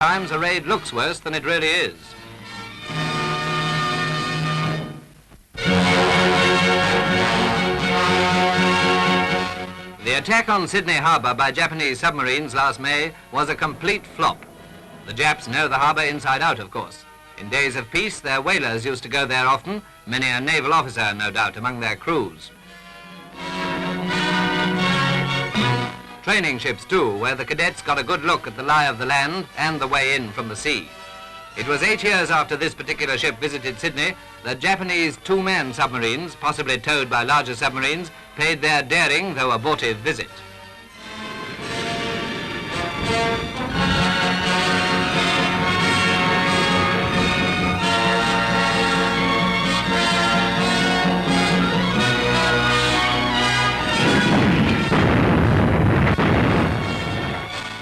Sometimes a raid looks worse than it really is. The attack on Sydney Harbour by Japanese submarines last May was a complete flop. The Japs know the harbour inside out, of course. In days of peace, their whalers used to go there often, many a naval officer, no doubt, among their crews. Training ships too, where the cadets got a good look at the lie of the land and the way in from the sea. It was 8 years after this particular ship visited Sydney that Japanese two-man submarines, possibly towed by larger submarines, paid their daring, though abortive, visit.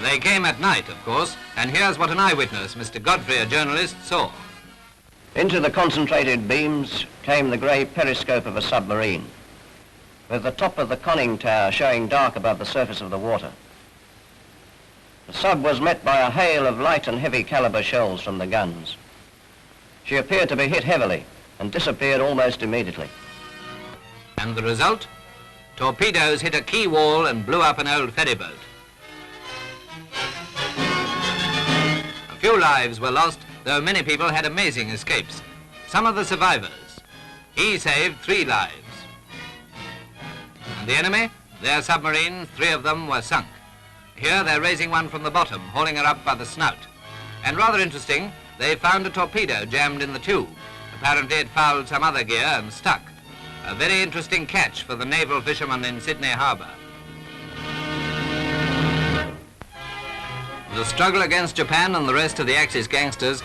They came at night, of course, and here's what an eyewitness, Mr. Godfrey, a journalist, saw. Into the concentrated beams came the grey periscope of a submarine, with the top of the conning tower showing dark above the surface of the water. The sub was met by a hail of light and heavy caliber shells from the guns. She appeared to be hit heavily and disappeared almost immediately. And the result? Torpedoes hit a quay wall and blew up an old ferryboat. A few lives were lost, though many people had amazing escapes. Some of the survivors. He saved 3 lives. And the enemy? Their submarine, 3 of them were sunk. Here they're raising one from the bottom, hauling her up by the snout. And rather interesting, they found a torpedo jammed in the tube. Apparently it fouled some other gear and stuck. A very interesting catch for the naval fishermen in Sydney Harbour. The struggle against Japan and the rest of the Axis gangsters